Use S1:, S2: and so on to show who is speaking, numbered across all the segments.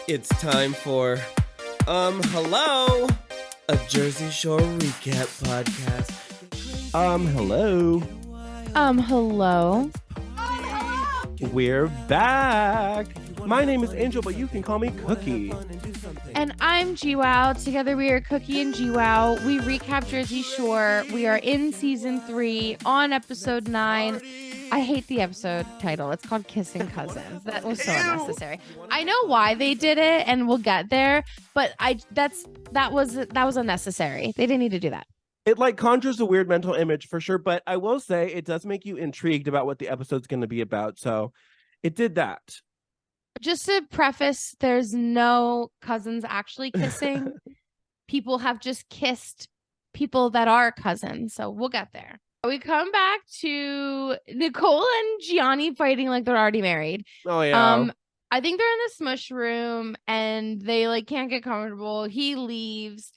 S1: It's time for, hello, a Jersey Shore recap podcast.
S2: Hello.
S3: Hello.
S2: We're back. My name is Angel, but you can call me Cookie.
S3: And I'm GWOW. Together we are Cookie and GWOW. We recap Jersey Shore. We are in season 3 on episode 9. I hate the episode title. It's called Kissing Cousins. That was so unnecessary. I know why they did it, and we'll get there, but that was unnecessary. They didn't need to do that.
S2: It conjures a weird mental image for sure, but I will say it does make you intrigued about what the episode's going to be about. So it did that.
S3: Just to preface, there's no cousins actually kissing. People have just kissed people that are cousins. So we'll get there. We come back to Nicole and Gianni fighting like they're already married.
S2: Oh, yeah.
S3: I think they're in the smush room and they can't get comfortable. He leaves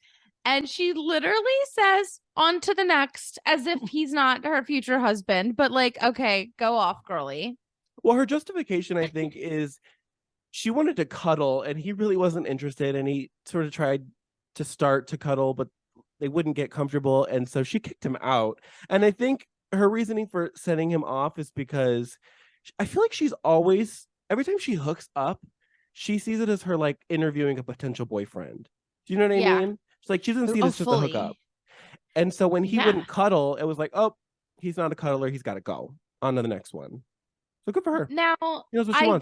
S3: and she literally says on to the next as if he's not her future husband. But okay, go off, girly.
S2: Well, her justification, I think, is she wanted to cuddle and he really wasn't interested. And he sort of tried to start to cuddle, but they wouldn't get comfortable. And so she kicked him out. And I think her reasoning for setting him off is because I feel like she's always, every time she hooks up, she sees it as her interviewing a potential boyfriend. Do you know what I mean? It's she doesn't see this as a hookup. And so when he wouldn't cuddle, it was oh, he's not a cuddler. He's got to go on to the next one. So good for her.
S3: Now,
S2: I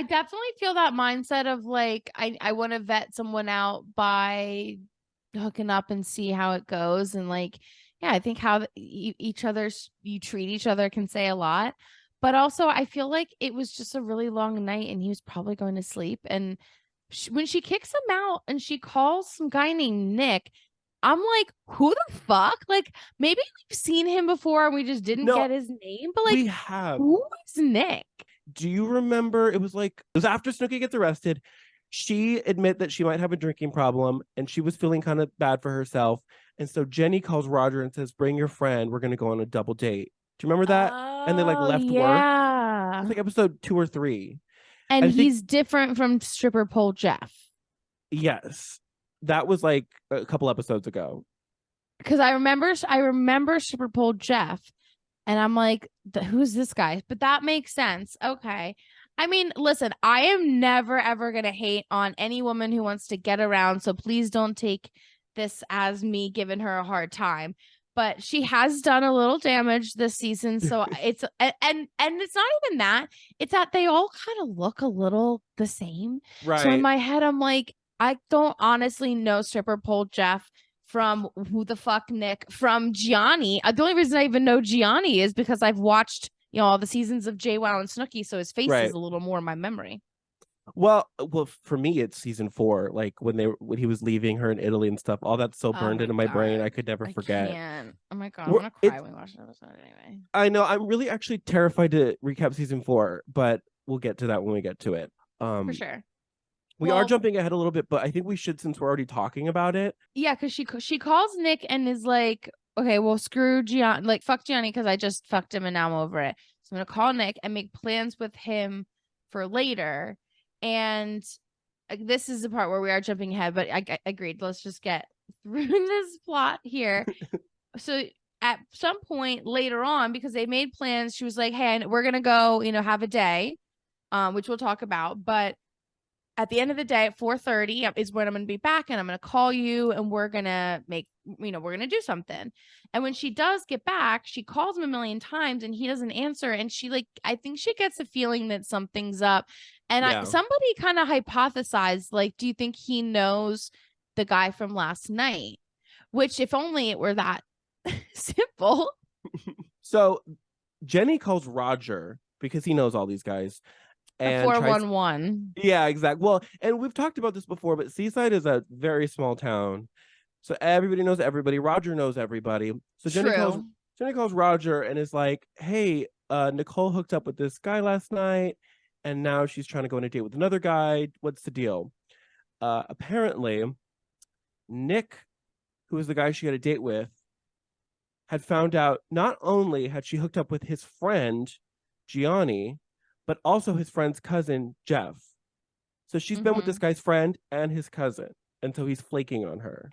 S3: definitely feel that mindset of I want to vet someone out by hooking up and see how it goes. And I think how you treat each other can say a lot. But also, I feel like it was just a really long night and he was probably going to sleep. And when she kicks him out and she calls some guy named Nick, I'm like, who the fuck? Maybe we've seen him before and we just didn't get his name. But
S2: we have.
S3: Who is Nick?
S2: Do you remember? It was after Snooki gets arrested. She admitted that she might have a drinking problem and she was feeling kind of bad for herself. And so Jenny calls Roger and says, bring your friend. We're going to go on a double date. Do you remember that? And they left work. It's episode 2 or 3.
S3: And he's different from stripper pole Jeff.
S2: Yes. That was a couple episodes ago.
S3: Because I remember stripper pole Jeff. And I'm like, who's this guy? But that makes sense. Okay. I mean, listen, I am never, ever going to hate on any woman who wants to get around. So please don't take this as me giving her a hard time. But she has done a little damage this season. So it's and it's not even that. It's that they all kind of look a little the same.
S2: Right.
S3: So in my head, I'm like, I don't honestly know stripper pole Jeff from who the fuck Nick from Gianni. The only reason I even know Gianni is because I've watched all the seasons of JWoww and Snooki, so his face is a little more in my memory.
S2: Well, for me, it's season 4. When he was leaving her in Italy and stuff, all that's so burned into my brain, I could never forget.
S3: Oh my god, I'm gonna cry when we watch the episode anyway.
S2: I know. I'm really actually terrified to recap season 4, but we'll get to that when we get to it.
S3: For sure.
S2: We are jumping ahead a little bit, but I think we should since we're already talking about it.
S3: Yeah, because she calls Nick and is like, okay, well, screw Gianni, fuck Gianni because I just fucked him and now I'm over it. So I'm going to call Nick and make plans with him for later. And this is the part where we are jumping ahead, but I agreed. Let's just get through this plot here. So at some point later on, because they made plans, she was like, hey, we're going to go, have a day, which we'll talk about. But at the end of the day at 4:30 is when I'm going to be back and I'm going to call you and we're going to we're going to do something. And when she does get back, she calls him a million times and he doesn't answer. And she I think she gets a feeling that something's up. And somebody kind of hypothesized, do you think he knows the guy from last night? Which if only it were that simple.
S2: So Jenny calls Roger because he knows all these guys.
S3: And 411.
S2: Yeah, exactly. Well, and we've talked about this before, but Seaside is a very small town. So everybody knows everybody. Roger knows everybody. So Jenny calls Roger and is like, hey, Nicole hooked up with this guy last night. And now she's trying to go on a date with another guy. What's the deal? Apparently, Nick, who was the guy she had a date with, had found out not only had she hooked up with his friend, Gianni, but also his friend's cousin, Jeff. So she's been with this
S3: Mhm.
S2: guy's friend and his cousin, and so he's flaking on her.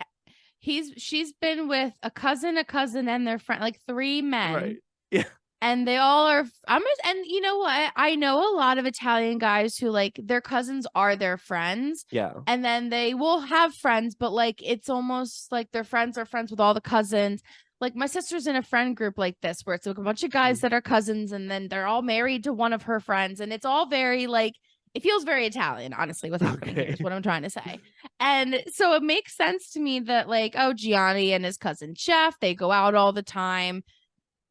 S3: She's been with a cousin, and their friend, like 3 men.
S2: Right. Yeah.
S3: And they all are and you know what? I know a lot of Italian guys who like their cousins are their friends.
S2: Yeah.
S3: And then they will have friends, but like it's almost like their friends are friends with all the cousins. Like my sister's in a friend group like this where it's like a bunch of guys that are cousins and then they're all married to one of her friends. And it's all very like it feels very Italian, honestly, what's happening here is what I'm trying to say. And so it makes sense to me that like, oh, Gianni and his cousin Jeff, they go out all the time.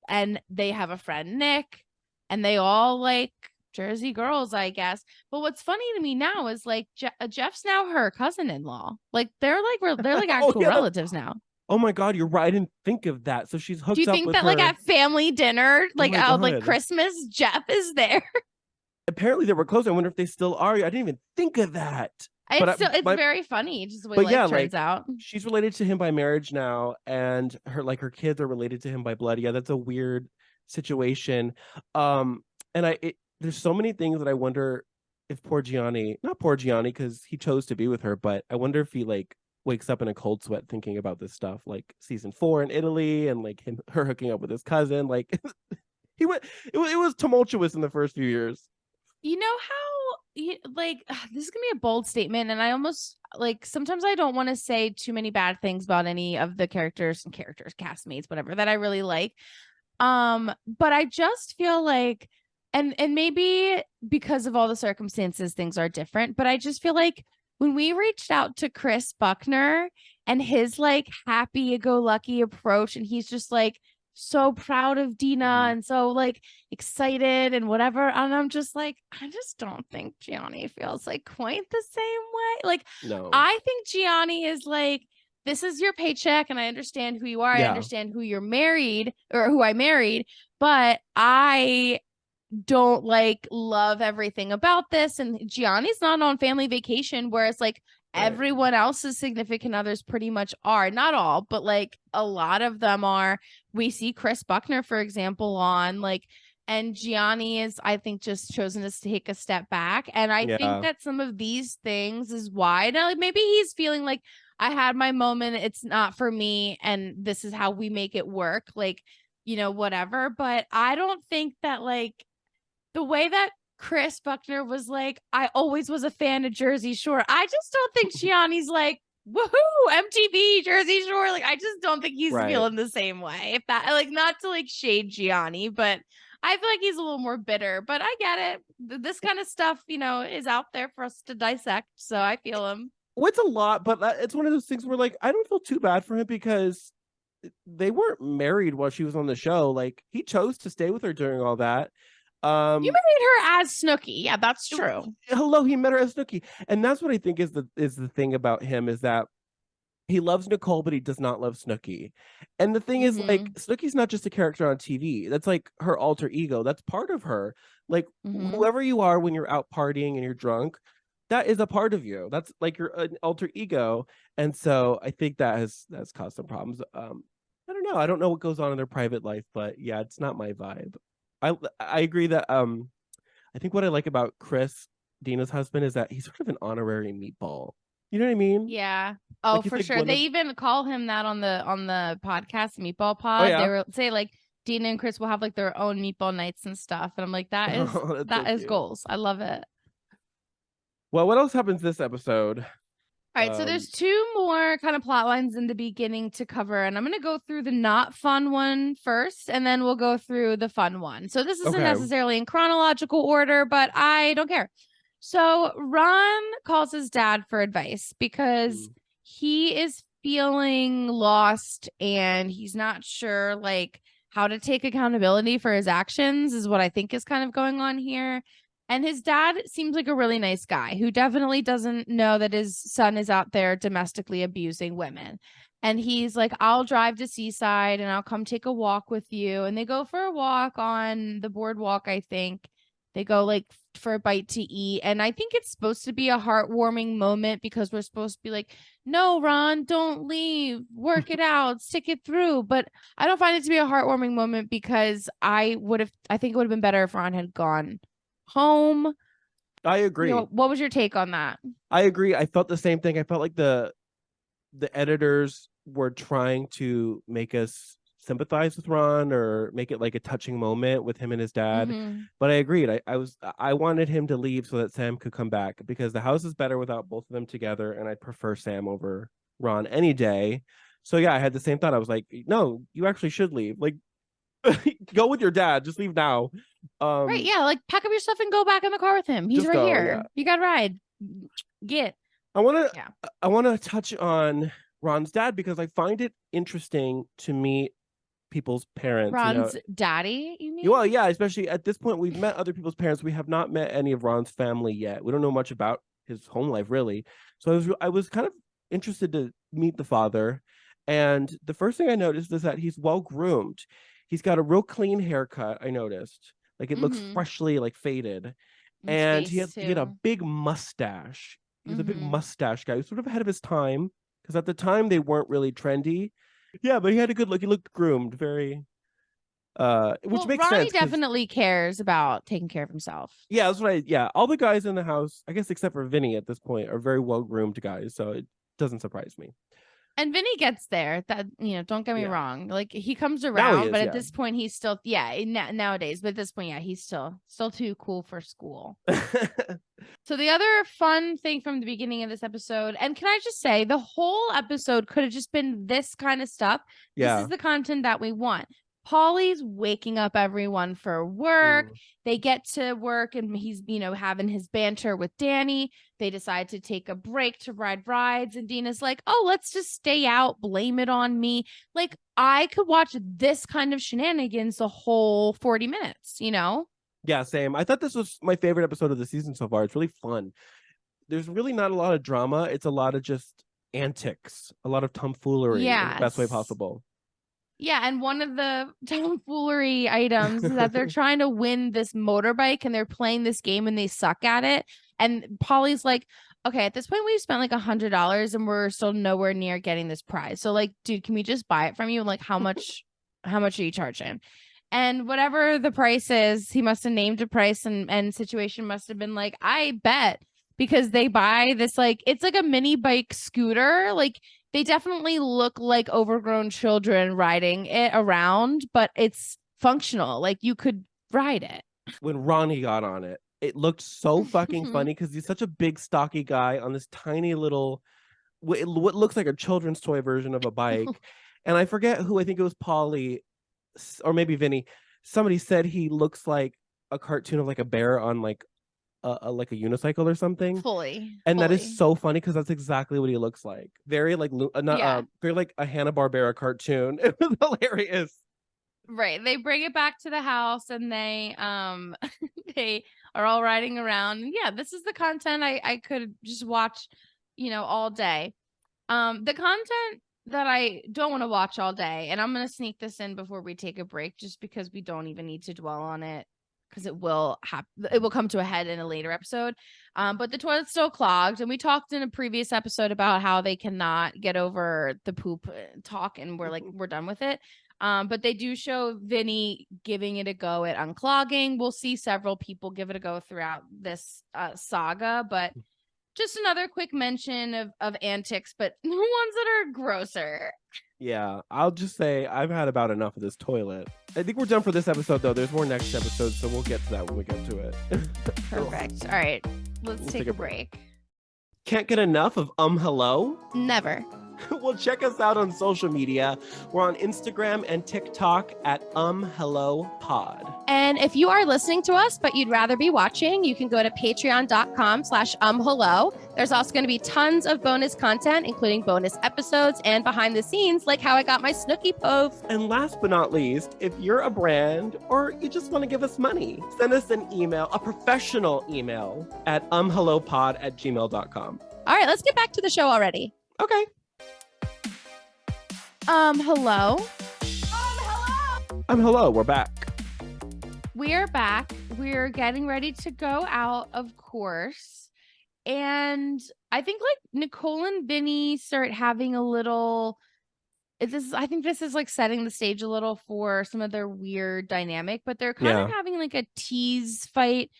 S3: And they have a friend, Nick, and they all like Jersey girls, I guess. But what's funny to me now is like Jeff's now her cousin-in-law. Like they're like actual relatives now.
S2: Oh my God, you're right. I didn't think of that. So she's hooked up with her.
S3: Do you think that like at family dinner, like like Christmas, Jeff is there?
S2: Apparently they were close. I wonder if they still are. I didn't even think of that.
S3: It's very funny, just the way life turns out.
S2: She's related to him by marriage now, and her kids are related to him by blood. Yeah, that's a weird situation. And there's so many things that I wonder if not poor Gianni, because he chose to be with her, but I wonder if he like wakes up in a cold sweat thinking about this stuff, like season 4 in Italy, and like her hooking up with his cousin. Like it was tumultuous in the first few years.
S3: You know how like this is gonna be a bold statement, and I almost like sometimes I don't want to say too many bad things about any of the characters, castmates, whatever that I really like. But I just feel like, and maybe because of all the circumstances, things are different. But I just feel like when we reached out to Chris Buckner and his like happy-go-lucky approach, and he's just like so proud of Dina and so like excited and whatever, and I'm just like, I just don't think Gianni feels like quite the same way. Like,
S2: no,
S3: I think Gianni is like, this is your paycheck and I understand who you are. I understand who you're married or who I married, but I don't like love everything about this. And Gianni's not on family vacation, whereas like everyone else's significant others pretty much are. Not all, but like a lot of them are. We see Chris Buckner, for example, on like, and Gianni is, I think, just chosen to take a step back. And I think that some of these things is why now, like, maybe he's feeling like I had my moment. It's not for me. And this is how we make it work. Like, you know, whatever. But I don't think that like the way that Chris Buckner was like, I always was a fan of Jersey Shore. I just don't think Gianni's like, woohoo, MTV, Jersey Shore. Like, I just don't think he's feeling the same way. If that, like, not to like shade Gianni, but I feel like he's a little more bitter. But I get it. This kind of stuff, you know, is out there for us to dissect. So I feel him.
S2: Well, it's a lot, but it's one of those things where like I don't feel too bad for him because they weren't married while she was on the show. Like he chose to stay with her during all that.
S3: You married her as Snooki. Yeah, that's true.
S2: Hello, he met her as Snooki. And that's what I think is the thing about him is that he loves Nicole, but he does not love Snooki. And the thing is, like, Snooki's not just a character on TV. That's like her alter ego. That's part of her. Like whoever you are when you're out partying and you're drunk, that is a part of you. That's like your alter ego. And so I think that's caused some problems. I don't know. I don't know what goes on in their private life, but yeah, it's not my vibe. I agree that I think what I like about Chris, Dina's husband, is that he's sort of an honorary meatball. You know what I mean?
S3: Yeah. Oh, like, for like sure. They even call him that on the podcast, Meatball Pod. They will say like Dina and Chris will have like their own meatball nights and stuff. And I'm like, that is goals. I love it.
S2: Well, what else happens this episode?
S3: All right, so there's 2 more kind of plot lines in the beginning to cover, and I'm going to go through the not fun one first, and then we'll go through the fun one. So this isn't necessarily in chronological order, but I don't care. So Ron calls his dad for advice because he is feeling lost and he's not sure like how to take accountability for his actions is what I think is kind of going on here. And his dad seems like a really nice guy who definitely doesn't know that his son is out there domestically abusing women. And he's like, I'll drive to Seaside and I'll come take a walk with you. And they go for a walk on the boardwalk, I think. They go like for a bite to eat. And I think it's supposed to be a heartwarming moment because we're supposed to be like, no, Ron, don't leave. Work it out. Stick it through. But I don't find it to be a heartwarming moment because I think it would have been better if Ron had gone home.
S2: I agree.
S3: What was your take on that?
S2: I agree. I felt the same thing. I felt like the editors were trying to make us sympathize with Ron or make it like a touching moment with him and his dad.
S3: Mhm.
S2: But I agreed. I wanted him to leave so that Sam could come back because the house is better without both of them together, and I'd prefer Sam over Ron any day. So yeah, I had the same thought. I was like, no, you actually should leave. Like, go with your dad. Just leave now.
S3: Right, yeah, like pack up your stuff and go back in the car with him. He's
S2: Just
S3: right
S2: go,
S3: here.
S2: yeah.
S3: You got to ride. Get.
S2: I want to
S3: Yeah.
S2: I want to touch on Ron's dad because I find it interesting to meet people's parents.
S3: Ron's daddy, you mean?
S2: Well, yeah, especially at this point, we've met other people's parents. We have not met any of Ron's family yet. We don't know much about his home life, really. So I was kind of interested to meet the father. And the first thing I noticed is that he's well groomed. He's got a real clean haircut, I noticed. Like it looks
S3: Mhm.
S2: freshly like faded.
S3: His
S2: And
S3: face,
S2: he had a
S3: too.
S2: big mustache. He was a big
S3: Mhm.
S2: mustache guy. He was sort of ahead of his time because at the time they weren't really trendy. Yeah, but he had a good look. He looked groomed, very which
S3: Well,
S2: makes
S3: Ronnie
S2: sense 'cause-
S3: definitely cares about taking care of himself.
S2: yeah, that's what all the guys in the house, I guess except for Vinny at this point, are very well groomed guys, so it doesn't surprise me.
S3: And Vinny gets there. That, don't get me
S2: Yeah.
S3: wrong. Like he comes
S2: Now he
S3: around,
S2: is,
S3: but
S2: yeah.
S3: at this point he's still nowadays. But at this point, yeah, he's still too cool for school. So the other fun thing from the beginning of this episode, and can I just say, the whole episode could have just been this kind of stuff.
S2: Yeah.
S3: This is the content that we want. Polly's waking up everyone for work.
S2: Mm.
S3: They get to work and he's, having his banter with Danny. They decide to take a break to ride rides. And Dina's like, oh, let's just stay out. Blame it on me. Like, I could watch this kind of shenanigans the whole 40 minutes,
S2: Yeah, same. I thought this was my favorite episode of the season so far. It's really fun. There's really not a lot of drama. It's a lot of just antics, a lot of tomfoolery in the best way
S3: Yes.
S2: possible.
S3: Yeah, and one of the tomfoolery items is that they're trying to win this motorbike and they're playing this game and they suck at it. And Polly's like, okay, at this point we've spent like $100 and we're still nowhere near getting this prize. So like, dude, can we just buy it from you? Like, how much are you charging? And whatever the price is, he must have named a price and situation must have been like, I bet, because they buy this, like, it's like a mini bike scooter. Like, they definitely look like overgrown children riding it around, but it's functional. Like you could ride it.
S2: When Ronnie got on it, it looked so fucking funny because he's such a big, stocky guy on this tiny little, what looks like a children's toy version of a bike. And I forget who, I think it was Polly or maybe Vinny. Somebody said he looks like a cartoon of like a bear on like a unicycle or something.
S3: Fully.
S2: That is so funny because that's exactly what he looks like. Very like very like a Hanna-Barbera cartoon. It was hilarious.
S3: Right. They bring it back to the house and they they are all riding around. And yeah, this is the content I could just watch, all day. The content that I don't want to watch all day, and I'm gonna sneak this in before we take a break, just because we don't even need to dwell on it, because it will come to a head in a later episode. But the toilet's still clogged, and we talked in a previous episode about how they cannot get over the poop talk, and we're done with it. But they do show Vinny giving it a go at unclogging. We'll see several people give it a go throughout this saga, but just another quick mention of antics, but the ones that are grosser.
S2: Yeah, I'll just say I've had about enough of this toilet. I think we're done for this episode, though. There's more next episode, so we'll get to that when we get to it.
S3: Perfect. All right, let's take a break.
S2: Can't get enough of hello?
S3: Never.
S2: Well, check us out on social media. We're on Instagram and TikTok at hello pod.
S3: And if you are listening to us, but you'd rather be watching, you can go to patreon.com/hello. There's also going to be tons of bonus content, including bonus episodes and behind the scenes, like how I got my Snooki pove.
S2: And last but not least, if you're a brand or you just want to give us money, send us an email, a professional email at hellopod@gmail.com.
S3: All right, let's get back to the show already.
S2: Okay.
S3: Hello.
S2: Hello. We're back.
S3: We're back. We're getting ready to go out, of course. And I think like Nicole and Vinny start having a little. I think this is like setting the stage a little for some of their weird dynamic, but they're kind of having like a tease fight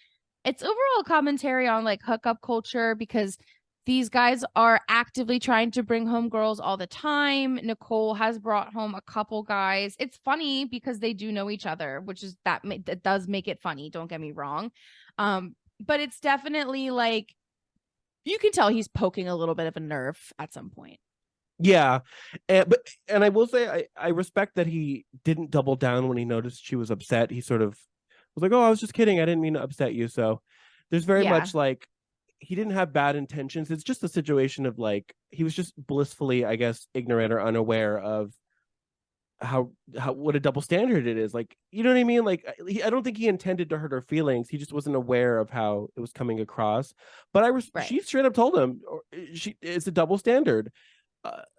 S3: it's overall commentary on like hookup culture because these guys are actively trying to bring home girls all the time. Nicole has brought home a couple guys. It's funny because they do know each other, which is that does make it funny. Don't get me wrong. But it's definitely like you can tell he's poking a little bit of a nerve at some point.
S2: Yeah, and I will say I respect that he didn't double down when he noticed she was upset. He sort of was like, "Oh, I was just kidding. I didn't mean to upset you." So there's very much like he didn't have bad intentions. It's just a situation of like he was just blissfully, I guess, ignorant or unaware of how what a double standard it is. Like, you know what I mean? Like I don't think he intended to hurt her feelings. He just wasn't aware of how it was coming across. But she straight up told him it's a double standard.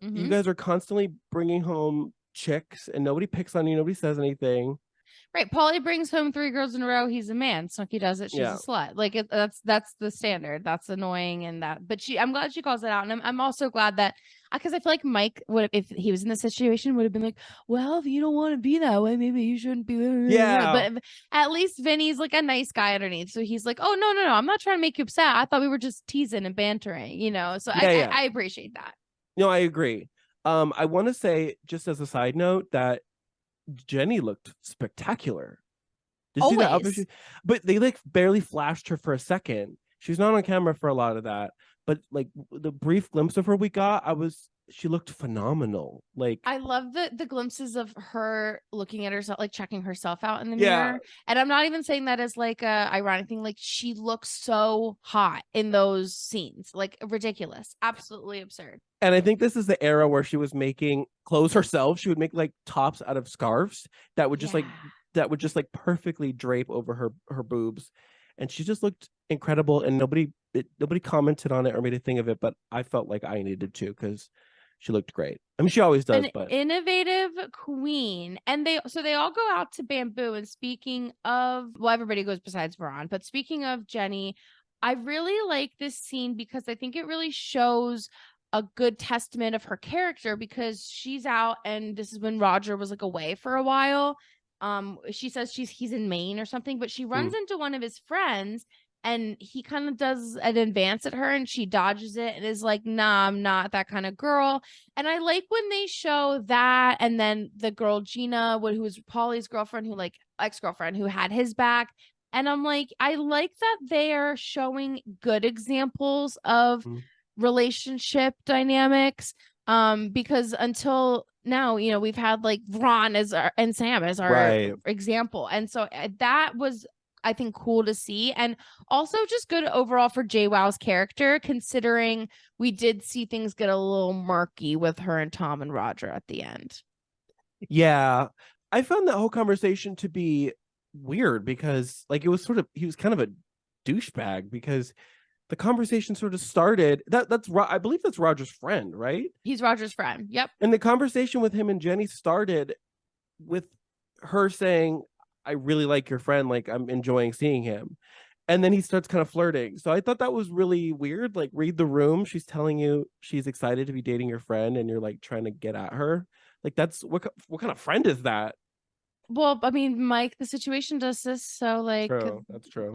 S2: You guys are constantly bringing home chicks and nobody picks on you, nobody says anything.
S3: Right. Paulie brings home 3 girls in a row. He's a man. Snooki does it. She's a slut. Like that's the standard. That's annoying. And but I'm glad she calls it out. And I'm also glad that because I feel like Mike would, if he was in this situation, would have been like, well, if you don't want to be that way, maybe you shouldn't be.
S2: Yeah.
S3: But at least Vinny's like a nice guy underneath. So he's like, oh, no. I'm not trying to make you upset. I thought we were just teasing and bantering, So I appreciate that.
S2: No, I agree. I want to say, just as a side note, that Jenny looked spectacular. Did you see that outfit? But they like barely flashed her for a second. She's not on camera for a lot of that. But like the brief glimpse of her we got, she looked phenomenal. Like
S3: I love the glimpses of her looking at herself, like checking herself out in the mirror. And I'm not even saying that as like a ironic thing. Like she looks so hot in those scenes, like ridiculous, absolutely absurd.
S2: And I think this is the era where she was making clothes herself. She would make like tops out of scarves that would just like perfectly drape over her boobs. And she just looked incredible. And nobody commented on it or made a thing of it, but I felt like I needed to because she looked great. I mean, she always does. But
S3: innovative queen. And they all go out to Bamboo. And speaking of, well, everybody goes besides Veron, but speaking of Jenny, I really like this scene because I think it really shows a good testament of her character because she's out and this is when Roger was like away for a while. She says he's in Maine or something, but she runs into one of his friends and he kind of does an advance at her and she dodges it and is like, nah, I'm not that kind of girl. And I like when they show that. And then the girl Gina, who was Paulie's girlfriend, ex-girlfriend who had his back. And I'm like, I like that they're showing good examples of relationship dynamics because until now we've had like Ron and Sam as our example, and so that was I think cool to see, and also just good overall for JWoww's character considering we did see things get a little murky with her and Tom and Roger at the end.
S2: I found that whole conversation to be weird because like he was kind of a douchebag because the conversation sort of started I believe that's Roger's friend, right?
S3: He's Roger's friend. Yep.
S2: And the conversation with him and Jenny started with her saying, I really like your friend. Like I'm enjoying seeing him. And then he starts kind of flirting. So I thought that was really weird. Like read the room. She's telling you she's excited to be dating your friend and you're like trying to get at her. Like that's what kind of friend is that?
S3: Well, I mean, Mike, the situation does this, so like
S2: that's true.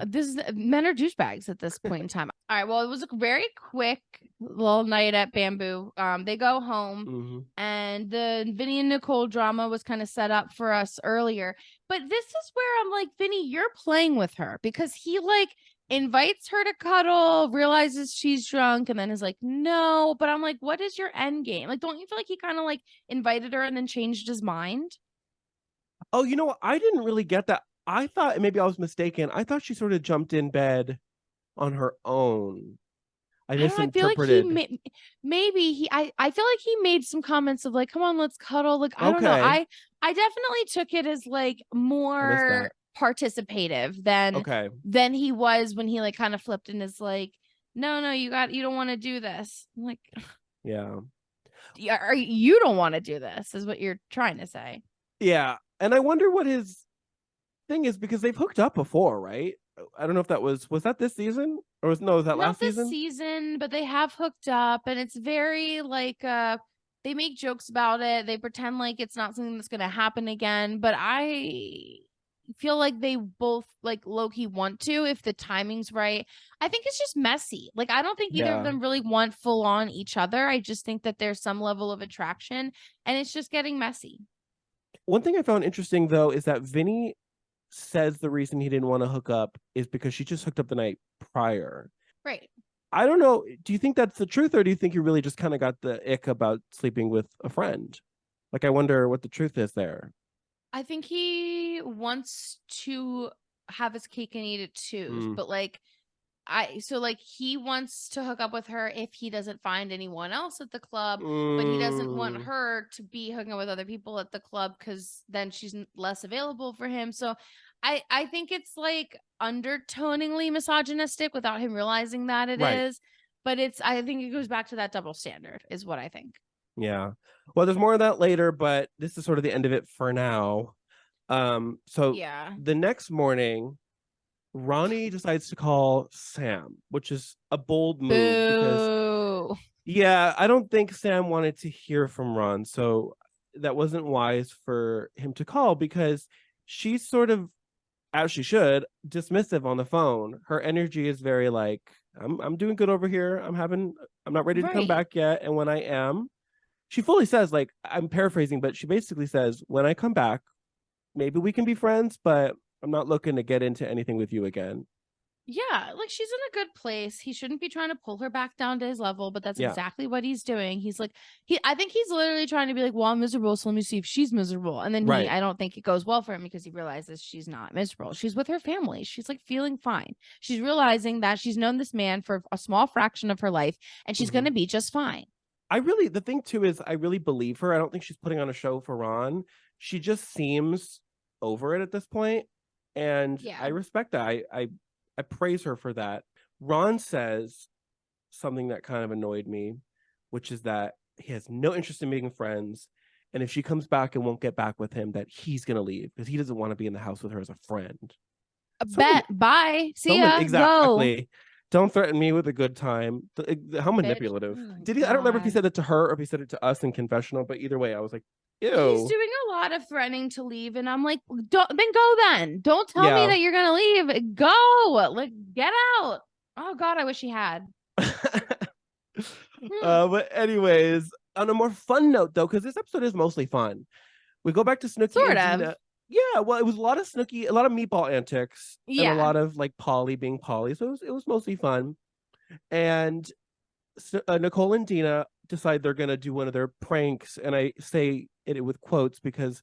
S3: Men are douchebags at this point in time. All right, well, it was a very quick little night at Bamboo. They go home, and the Vinny and Nicole drama was kind of set up for us earlier. But this is where I'm like, Vinny, you're playing with her because he like invites her to cuddle, realizes she's drunk, and then is like, no. But I'm like, what is your end game? Like, don't you feel like he kind of like invited her and then changed his mind?
S2: Oh, you know what? I didn't really get that. I thought maybe I was mistaken. I thought she sort of jumped in bed on her own. I misinterpreted.
S3: I feel like I feel like he made some comments of like, come on, let's cuddle. Like, I don't know. I definitely took it as like more participative than he was when he like kind of flipped and is like, no, you don't want to do this. I'm like,
S2: yeah,
S3: you don't want to do this is what you're trying to say.
S2: Yeah. And I wonder what his thing is because they've hooked up before, right? I don't know if that was that this season or was that last season?
S3: Not this season, but they have hooked up and it's very like they make jokes about it. They pretend like it's not something that's going to happen again, but feel like they both like low-key want to if the timing's right. I think it's just messy. Like I don't think either of
S2: Yeah.
S3: them really want full on each other. I just think that there's some level of attraction and it's just getting messy.
S2: One thing I found interesting though is that Vinny says the reason he didn't want to hook up is because she just hooked up the night prior.
S3: Right.
S2: I don't know. Do you think that's the truth, or do you think you really just kind of got the ick about sleeping with a friend? Like, I wonder what the truth is there.
S3: I think he wants to have his cake and eat it too. But like he wants to hook up with her if he doesn't find anyone else at the club, but he doesn't want her to be hooking up with other people at the club because then she's less available for him. So I think it's like undertoningly misogynistic without him realizing that it is. But I think it goes back to that double standard is what I think.
S2: Yeah. Well, there's more of that later, but this is sort of the end of it for now. So
S3: Yeah.
S2: the next morning, Ronnie decides to call Sam, which is a bold move because
S3: Boo.
S2: yeah, I don't think Sam wanted to hear from Ron, so that wasn't wise for him to call because she's sort of, as she should, dismissive on the phone. Her energy is very like, I'm doing good over here. I'm not ready to come
S3: Right.
S2: back yet. And when I am, she fully says, like, I'm paraphrasing, but she basically says, when I come back, maybe we can be friends, but I'm not looking to get into anything with you again.
S3: Yeah, like she's in a good place. He shouldn't be trying to pull her back down to his level, but that's
S2: Yeah.
S3: exactly what he's doing. He's like, I think he's literally trying to be like, well, I'm miserable, so let me see if she's miserable. And then
S2: Right.
S3: I don't think it goes well for him because he realizes she's not miserable. She's with her family. She's like feeling fine. She's realizing that she's known this man for a small fraction of her life and she's going to be just fine.
S2: The thing too is I really believe her. I don't think she's putting on a show for Ron. She just seems over it at this point. And
S3: Yeah.
S2: I respect that. I praise her for that. Ron says something that kind of annoyed me, which is that he has no interest in making friends. And if she comes back and won't get back with him, that he's going to leave because he doesn't want to be in the house with her as a friend.
S3: Bye. See ya.
S2: Exactly.
S3: Go.
S2: Don't threaten me with a good time. How manipulative.
S3: Oh
S2: I don't remember if he
S3: God.
S2: said it to her or if he said it to us in confessional, but either way, I was like, ew.
S3: He's doing a lot of threatening to leave, and I'm like, don't go then. Don't tell me that you're gonna leave. Go, like, get out. Oh God, I wish he had.
S2: But anyways, on a more fun note though, because this episode is mostly fun, we go back to Snooki
S3: Sort
S2: and
S3: of.
S2: Dina. Yeah, well, it was a lot of Snooki, a lot of meatball antics,
S3: Yeah.
S2: and a lot of like Polly being Polly. So it was mostly fun. And Nicole and Dina decide they're gonna do one of their pranks, and I say it with quotes because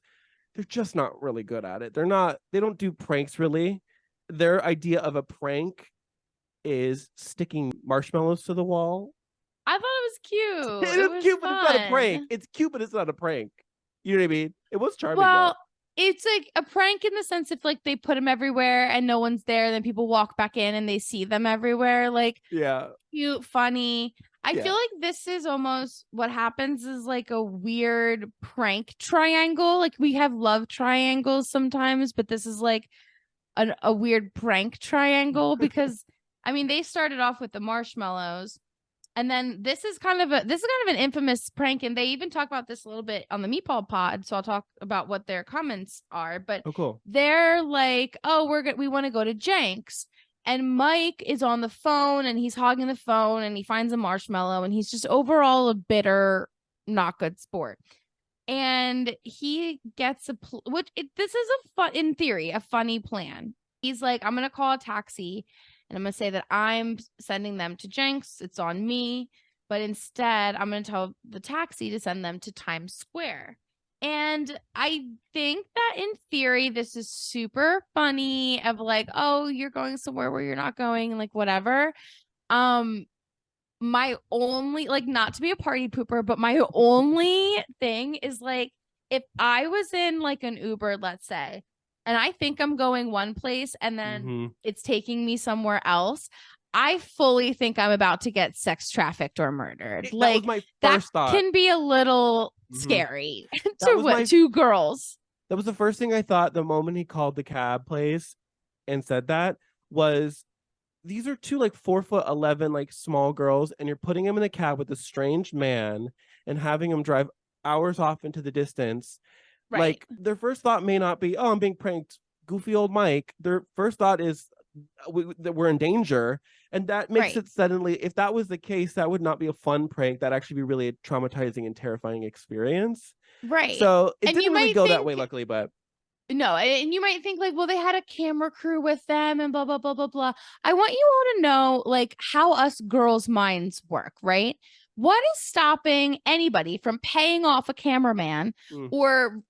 S2: they're just not really good at it. They don't do pranks really. Their idea of a prank is sticking marshmallows to the wall.
S3: I thought it was cute.
S2: It was cute,
S3: fun.
S2: but it's not a prank. It's cute, but it's not a prank. You know what I mean? It was charming.
S3: Well, it's like a prank in the sense if like they put them everywhere and no one's there, then people walk back in and they see them everywhere. Like,
S2: yeah,
S3: cute, funny. I
S2: Yeah.
S3: feel like this is almost what happens is like a weird prank triangle. Like we have love triangles sometimes, but this is like a weird prank triangle because I mean they started off with the marshmallows. And then this is kind of an infamous prank, and they even talk about this a little bit on the Meatball Pod. So I'll talk about what their comments are. But
S2: oh cool.
S3: they're like, "Oh, we want to go to Jenks," and Mike is on the phone, and he's hogging the phone, and he finds a marshmallow, and he's just overall a bitter, not good sport. And he gets this is in theory, a funny plan. He's like, "I'm gonna call a taxi." And I'm going to say that I'm sending them to Jenks. It's on me. But instead, I'm going to tell the taxi to send them to Times Square. And I think that in theory, this is super funny of like, oh, you're going somewhere where you're not going and like whatever. My only, like, not to be a party pooper, but my only thing is like, if I was in like an Uber, let's say, and I think I'm going one place and then it's taking me somewhere else, I fully think I'm about to get sex trafficked or murdered.
S2: That was my first thought.
S3: Can be a little scary to two girls.
S2: That was the first thing I thought the moment he called the cab place and said that was, these are two like 4'11" like small girls, and you're putting them in a cab with a strange man and having them drive hours off into the distance.
S3: Right.
S2: Like their first thought may not be, oh, I'm being pranked goofy old Mike, their first thought is that we're in danger. And that makes
S3: Right.
S2: it suddenly, if that was the case, that would not be a fun prank. That'd actually be really a traumatizing and terrifying experience.
S3: Right.
S2: So it
S3: And you
S2: didn't really
S3: might
S2: go that
S3: think,
S2: way, luckily, but
S3: no, and you might think like, well, they had a camera crew with them and blah, blah, blah, blah, blah. I want you all to know like how us girls' minds work, right? What is stopping anybody from paying off a cameraman
S2: Mm.
S3: or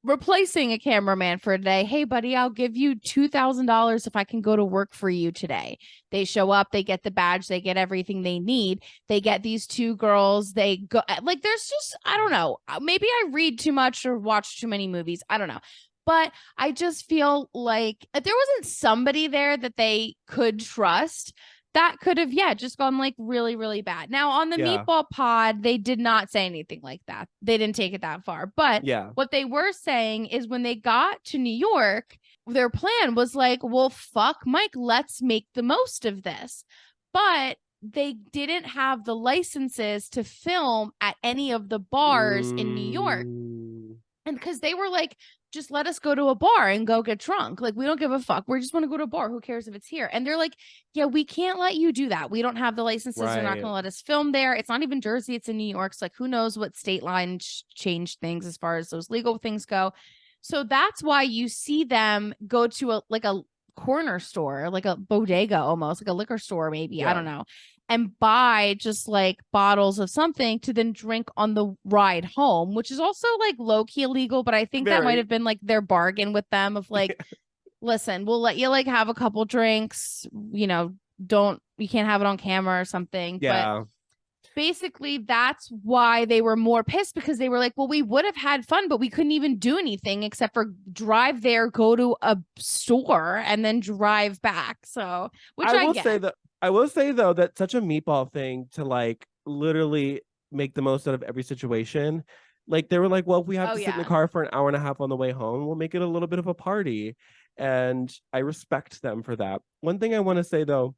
S3: replacing a cameraman for a day? Hey, buddy, I'll give you $2,000 if I can go to work for you today. They show up, they get the badge, they get everything they need. They get these two girls, they go like, there's just, I don't know. Maybe I read too much or watch too many movies. I don't know. But I just feel like if there wasn't somebody there that they could trust, that could have, just gone like really, really bad. Now, on the
S2: Yeah.
S3: Meatball Pod, they did not say anything like that. They didn't take it that far. But
S2: yeah.
S3: what they were saying is when they got to New York, their plan was like, well, fuck Mike, let's make the most of this. But they didn't have the licenses to film at any of the bars in New York. And because they were like, just let us go to a bar and go get drunk. Like, we don't give a fuck. We just want to go to a bar. Who cares if it's here? And they're like, yeah, we can't let you do that. We don't have the licenses. They're not
S2: Right.
S3: going to let us film there. It's not even Jersey. It's in New York. So like, who knows what state line changed things as far as those legal things go. So that's why you see them go to a corner store, like a bodega, almost like a liquor store, maybe. I don't know. And buy just like bottles of something to then drink on the ride home, which is also like low key illegal. But I think that might
S2: Very.
S3: have been like their bargain with them of like, listen, we'll let you like have a couple drinks, you can't have it on camera or something.
S2: Yeah.
S3: But basically that's why they were more pissed, because they were like, well, we would have had fun, but we couldn't even do anything except for drive there, go to a store, and then drive back. So, which I get.
S2: I will say though that such a meatball thing to like literally make the most out of every situation. Like they were like, well, if we have to sit in the car for an hour and a half on the way home, we'll make it a little bit of a party. And I respect them for that. One thing I want to say though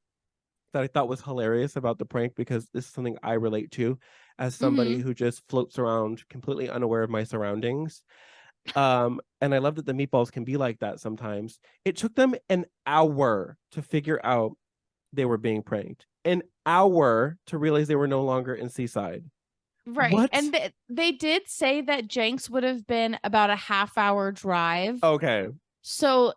S2: that I thought was hilarious about the prank, because this is something I relate to as somebody who just floats around completely unaware of my surroundings. And I love that the meatballs can be like that sometimes. It took them an hour to figure out they were being pranked. An hour to realize they were no longer in Seaside.
S3: Right.
S2: What?
S3: And they did say that Jenks would have been about a half-hour drive.
S2: Okay.
S3: So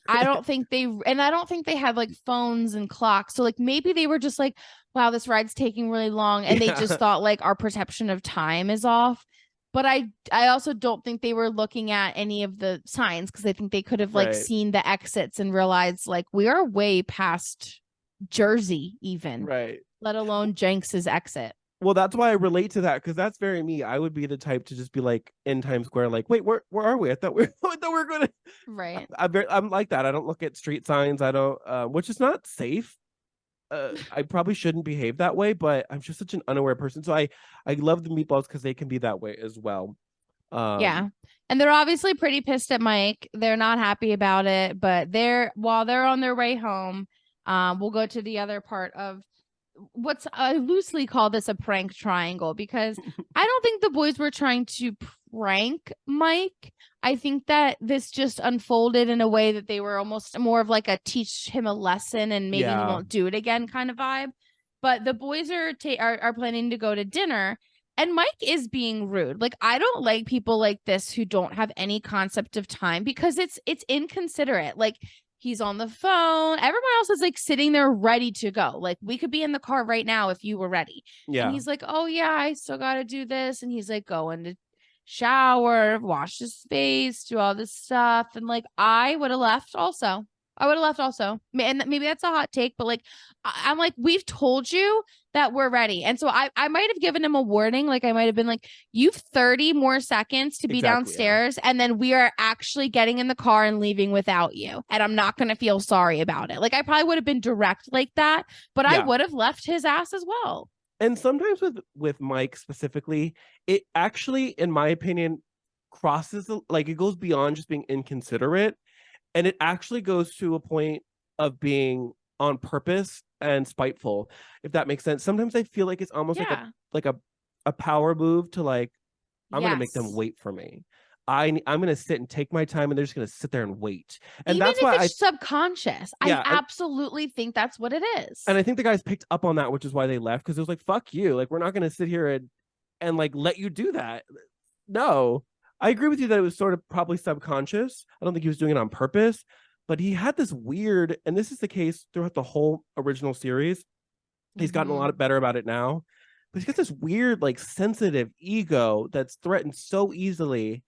S3: I don't think they had like phones and clocks. So like maybe they were just like, wow, this ride's taking really long. And they just thought like our perception of time is off. But I also don't think they were looking at any of the signs, because I think they could have like seen the exits and realized like we are way past Jersey even.
S2: Right.
S3: Let alone Jenks's exit.
S2: Well, that's why I relate to that, because that's very me. I would be the type to just be like in Times Square, like, wait, where are we? I thought we were going to.
S3: Right.
S2: I'm like that. I don't look at street signs. I don't, which is not safe. I probably shouldn't behave that way, but I'm just such an unaware person. So I love the meatballs because they can be that way as well.
S3: Yeah. And they're obviously pretty pissed at Mike. They're not happy about it, but while they're on their way home, we'll go to the other part of what's I loosely call this a prank triangle, because I don't think the boys were trying to prank Mike. I think that this just unfolded in a way that they were almost more of like a teach him a lesson and maybe he won't do it again kind of vibe. But the boys are planning to go to dinner, and Mike is being rude. Like, I don't like people like this who don't have any concept of time, because it's inconsiderate. Like, he's on the phone. Everyone else is like sitting there ready to go. Like, we could be in the car right now if you were ready.
S2: Yeah.
S3: And he's like, oh yeah, I still got to do this. And he's like going to shower, wash his face, do all this stuff. And like, I would have left also. And maybe that's a hot take, but like, I'm like, we've told you that we're ready. And so I might have given him a warning. Like, I might have been like, you've 30 more seconds to be downstairs. And then we are actually getting in the car and leaving without you. And I'm not going to feel sorry about it. Like, I probably would have been direct like that, but I would have left his ass as well.
S2: And sometimes with Mike specifically, it actually, in my opinion, crosses like it goes beyond just being inconsiderate, and it actually goes to a point of being on purpose and spiteful, if that makes sense. Sometimes I feel like it's almost like a power move to like, I'm gonna make them wait for me. I'm gonna sit and take my time, and they're just gonna sit there and wait. And
S3: Even
S2: that's
S3: if
S2: why
S3: it's subconscious,
S2: Yeah,
S3: I absolutely think that's what it is.
S2: and I think the guys picked up on that, which is why they left, because it was like, fuck you, like we're not gonna sit here and like let you do that. No, I agree with you that it was sort of probably subconscious. I don't think he was doing it on purpose, but he had this weird, and this is the case throughout the whole original series. He's gotten a lot better about it now, but he's got this weird, like, sensitive ego that's threatened so easily,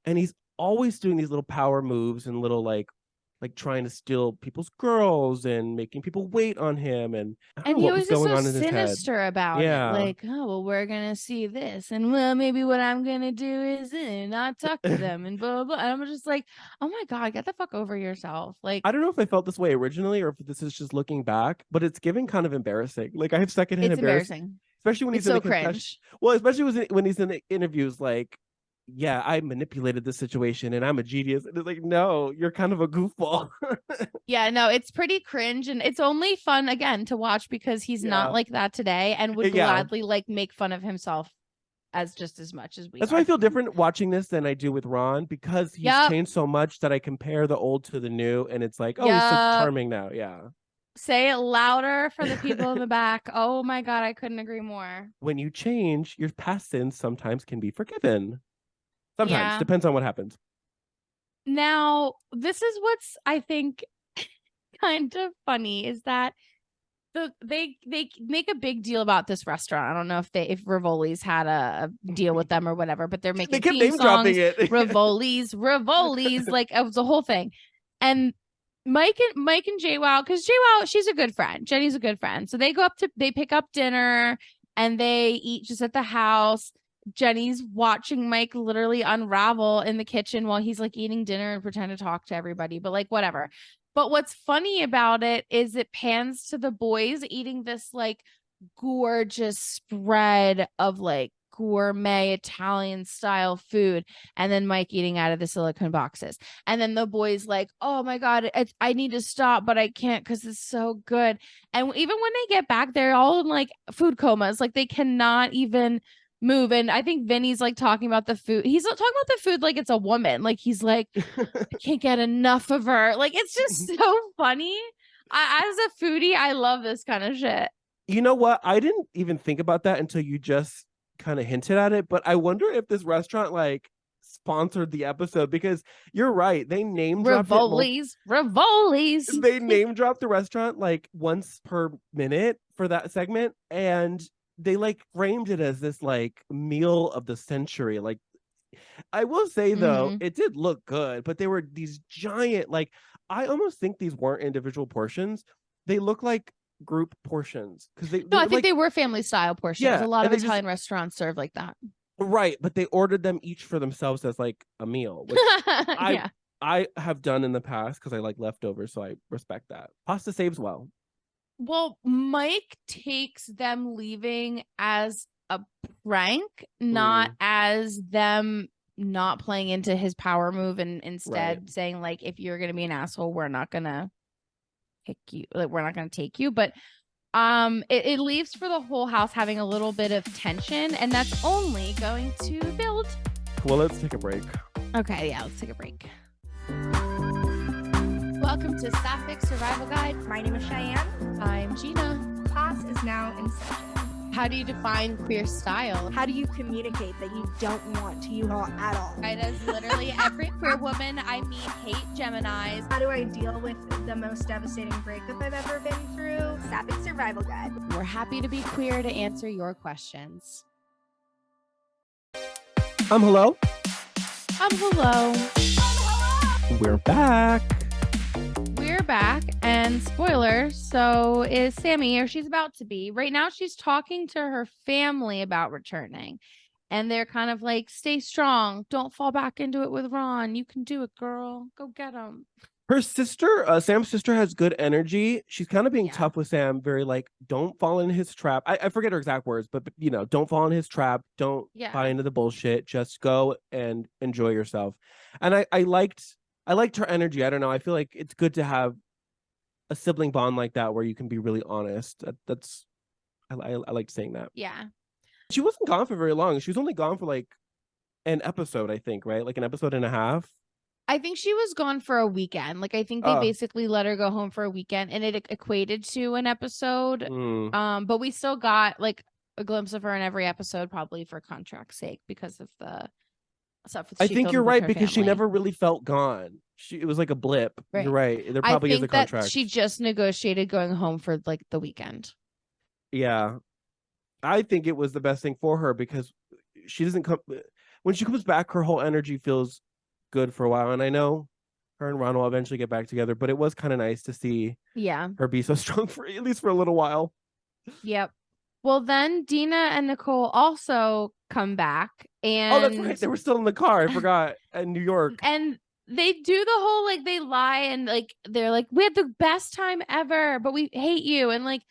S2: and he's always doing these little power moves and little like trying to steal people's girls and making people wait on him, and I don't
S3: And
S2: know
S3: he
S2: what was
S3: always is
S2: going
S3: so
S2: on in his head.
S3: sinister about
S2: Yeah.
S3: it. Like, oh, well, we're going to see this. And, well, maybe what I'm going to do is not talk to them and blah, blah, blah. And I'm just like, oh, my God, get the fuck over yourself. Like,
S2: I don't know if I felt this way originally or if this is just looking back, but it's giving kind of embarrassing. Like, I have secondhand
S3: it's embarrassing.
S2: especially when
S3: It's
S2: he's in
S3: so
S2: the confession.
S3: cringe.
S2: Well, especially when he's in the interviews, like, yeah, I manipulated this situation and I'm a genius. And it's like, no, you're kind of a goofball.
S3: Yeah, no, it's pretty cringe. And it's only fun, again, to watch because he's
S2: Yeah.
S3: not like that today and would
S2: Yeah.
S3: gladly like make fun of himself as much as we
S2: That's
S3: are.
S2: why I feel different watching this than I do with Ron, because he's
S3: Yep.
S2: changed so much that I compare the old to the new, and it's like, oh, he's so
S3: Yep.
S2: charming now. Yeah.
S3: Say it louder for the people in the back. Oh my God, I couldn't agree more.
S2: When you change, your past sins sometimes can be forgiven. Sometimes.
S3: Yeah.
S2: Depends on what happens.
S3: Now, this is what's, I think, kind of funny is that they make a big deal about this restaurant. I don't know if Rivoli's had a deal with them or whatever, but they're
S2: They
S3: making
S2: kept
S3: theme
S2: name dropping
S3: songs.
S2: it.
S3: Rivoli's, like it was a whole thing. And Mike and JWoww, because JWoww, she's a good friend. Jenny's a good friend. So they pick up dinner and they eat just at the house. Jenny's watching Mike literally unravel in the kitchen while he's like eating dinner and pretend to talk to everybody, but like whatever. But what's funny about it is it pans to the boys eating this like gorgeous spread of like gourmet Italian style food, and then Mike eating out of the silicone boxes, and then the boys like, oh my God, I need to stop but I can't because it's so good. And even when they get back, they're all in like food comas, like they cannot even move. And I think Vinny's like talking about the food. He's talking about the food like it's a woman. Like he's like, I can't get enough of her. Like it's just so funny. As a foodie, I love this kind of shit.
S2: You know what? I didn't even think about that until you just kind of hinted at it. But I wonder if this restaurant like sponsored the episode, because you're right. They name dropped
S3: Rivoli's.
S2: They name dropped the restaurant like once per minute for that segment, and they like framed it as this like meal of the century. Like, I will say though, it did look good, but they were these giant, like, I almost think these weren't individual portions. They look like group portions, because
S3: I think they were family style portions.
S2: Yeah,
S3: A lot of
S2: and they
S3: Italian restaurants serve like that.
S2: Right, but they ordered them each for themselves as like a meal, which
S3: Yeah.
S2: I have done in the past because I like leftovers, so I respect that. Pasta saves well.
S3: Well, Mike takes them leaving as a prank, not as them not playing into his power move, and instead saying like, if you're gonna be an asshole, we're not gonna pick you, like we're not gonna take you. But it leaves for the whole house having a little bit of tension, and that's only going to build.
S2: Well, let's take a break.
S3: Okay, yeah, let's take a break. Welcome to Sapphic Survival Guide.
S4: My name is Cheyenne.
S3: I'm Gina.
S4: Class is now in session.
S3: How do you define queer style?
S4: How do you communicate that you don't want to U-Haul at all?
S3: Right, as literally every queer woman I meet hate Geminis.
S4: How do I deal with the most devastating breakup I've ever been through? Sapphic Survival Guide.
S3: We're happy to be queer to answer your questions.
S2: Hello.
S3: Hello.
S2: We're back.
S3: We're back, and spoiler, so is Sammy, or she's about to be. Right now, she's talking to her family about returning, and they're kind of like, stay strong. Don't fall back into it with Ron. You can do it, girl. Go get him.
S2: Her sister, Sam's sister, has good energy. She's kind of being tough with Sam, very like, don't fall in his trap. I forget her exact words, but you know, don't fall in his trap. Don't buy into the bullshit. Just go and enjoy yourself. And I liked her energy. I don't know. I feel like it's good to have a sibling bond like that where you can be really honest. I liked saying that.
S3: Yeah.
S2: She wasn't gone for very long. She was only gone for like an episode, I think, right? Like an episode and a half.
S3: I think she was gone for a weekend. Like I think they
S2: Oh.
S3: basically let her go home for a weekend, and it equated to an episode.
S2: Mm.
S3: But we still got like a glimpse of her in every episode, probably for contract's sake, because of the stuff.
S2: I
S3: she
S2: think
S3: filmed
S2: you're
S3: with
S2: right
S3: her
S2: because she
S3: family.
S2: never really felt gone. It was like a blip.
S3: Right.
S2: You're right. There
S3: I
S2: probably is a
S3: think that
S2: contract.
S3: she just negotiated going home for like the weekend.
S2: Yeah. I think it was the best thing for her because she doesn't come when she comes back, her whole energy feels good for a while. And I know her and Ron will eventually get back together, but it was kind of nice to see
S3: Yeah.
S2: her be so strong for at least for a little while.
S3: Yep. Well, then Dina and Nicole also come back, and
S2: Oh, that's right. They were still in the car. I forgot. In New York.
S3: and they do the whole like they lie and like they're like, we had the best time ever, but we hate you. And like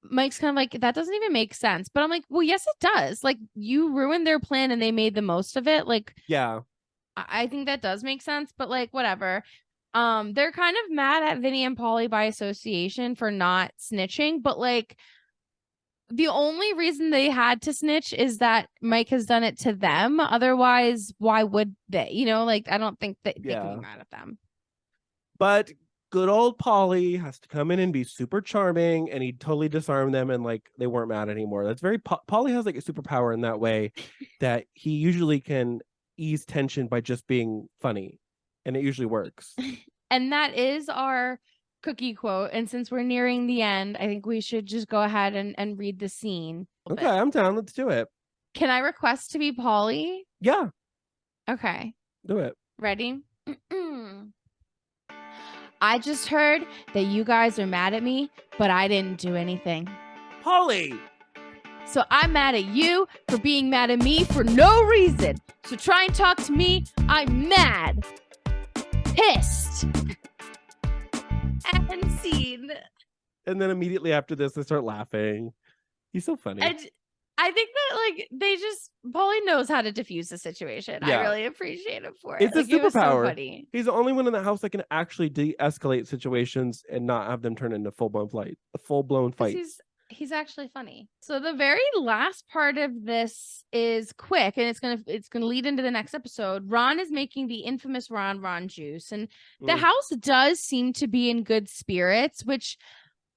S3: Mike's kind of like, that doesn't even make sense. But I'm like, well, yes, it does. Like you ruined their plan and they made the most of it. Like,
S2: Yeah.
S3: I think that does make sense, but like whatever. They're kind of mad at Vinny and Pauly by association for not snitching, but like the only reason they had to snitch is that Mike has done it to them. Otherwise, why would they? You know, like I don't think that they can be mad at them.
S2: But good old Pauly has to come in and be super charming, and he totally disarmed them, and like they weren't mad anymore. That's very Pauly has like a superpower in that way that he usually can ease tension by just being funny, and it usually works.
S3: And that is our cookie quote. And since we're nearing the end, I think we should just go ahead and read the scene.
S2: Okay, I'm down. Let's do it.
S3: Can I request to be Pauly?
S2: Yeah,
S3: Okay.
S2: do it.
S3: Ready? I just heard that you guys are mad at me, but I didn't do anything.
S2: Pauly!
S3: So I'm mad at you for being mad at me for no reason. So try and talk to me. I'm mad. Pissed. And scene.
S2: And then immediately after this, they start laughing. He's so funny.
S3: And I think that like they just Pauly knows how to diffuse the situation.
S2: Yeah.
S3: I really appreciate it for it.
S2: It's a
S3: Like, it was so
S2: superpower.
S3: funny.
S2: He's the only one in the house that can actually de-escalate situations and not have them turn into a full-blown fight.
S3: He's actually funny. So the very last part of this is quick, and it's gonna lead into the next episode. Ron is making the infamous Ron juice, and the house does seem to be in good spirits, which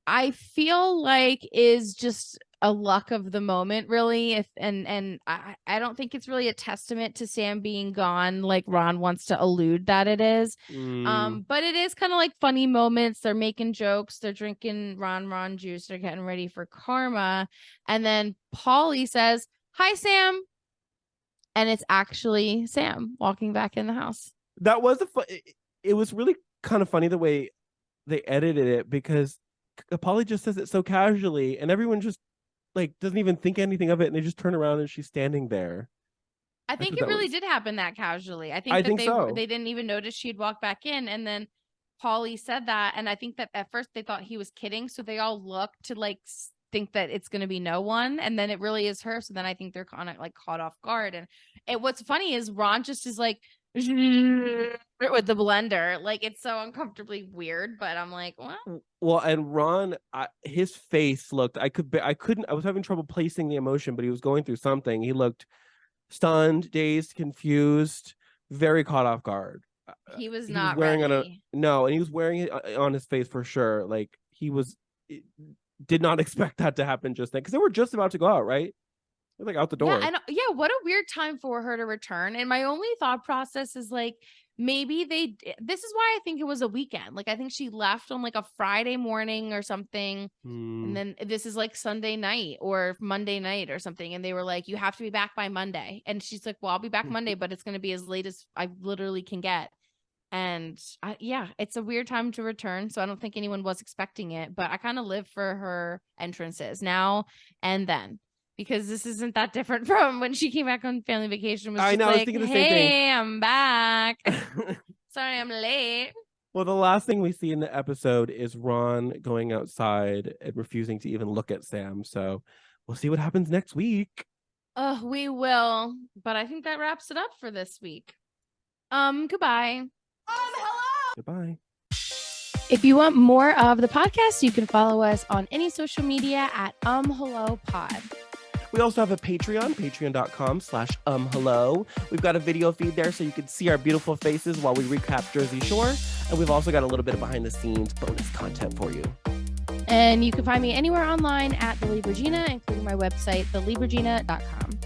S3: I feel like is just a luck of the moment, really. I don't think it's really a testament to Sam being gone, like Ron wants to allude that it is. But it is kind of like funny moments. They're making jokes, they're drinking Ron juice, they're getting ready for karma, and then Pauly says, "Hi, Sam," and it's actually Sam walking back in the house.
S2: That was it was really kind of funny the way they edited it, because Pauly just says it so casually, and everyone just like doesn't even think anything of it, and they just turn around and she's standing there.
S3: I think it really did happen that casually. I think
S2: so.
S3: They didn't even notice she'd walk back in, and then Pauly said that, and I think that at first they thought he was kidding, so they all looked to like think that it's going to be no one, and then it really is her. So then I think they're kind of like caught off guard. And what's funny is Ron just is like with the blender, like it's so uncomfortably weird. But I'm like,
S2: well, and Ron, his face looked. I couldn't. I was having trouble placing the emotion, but he was going through something. He looked stunned, dazed, confused, very caught off guard.
S3: He was
S2: He
S3: not
S2: was wearing
S3: ready.
S2: and he was wearing it on his face for sure. Like did not expect that to happen just then, because they were just about to go out, right? They're like out the door.
S3: Yeah, and what a weird time for her to return. And my only thought process is like, maybe this is why I think it was a weekend. Like I think she left on like a Friday morning or something, and then this is like Sunday night or Monday night or something, and they were like, you have to be back by Monday, and she's like, well, I'll be back Monday, but it's going to be as late as I literally can get. And it's a weird time to return, so I don't think anyone was expecting it, but I kind of live for her entrances now and then, because this isn't that different from when she came back on family vacation.
S2: I know, I was thinking the same thing.
S3: Hey, I'm back. Sorry, I'm late.
S2: Well, the last thing we see in the episode is Ron going outside and refusing to even look at Sam. So we'll see what happens next week.
S3: We will. But I think that wraps it up for this week. Goodbye.
S4: Hello.
S2: Goodbye.
S3: If you want more of the podcast, you can follow us on any social media at Hello Pod.
S2: We also have a Patreon, patreon.com/hello. We've got a video feed there so you can see our beautiful faces while we recap Jersey Shore. And we've also got a little bit of behind the scenes bonus content for you.
S3: And you can find me anywhere online at The Lee Regina, including my website, theleeregina.com.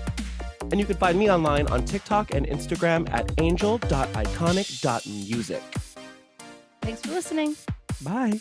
S2: And you can find me online on TikTok and Instagram at angel.iconic.music.
S3: Thanks for listening.
S2: Bye.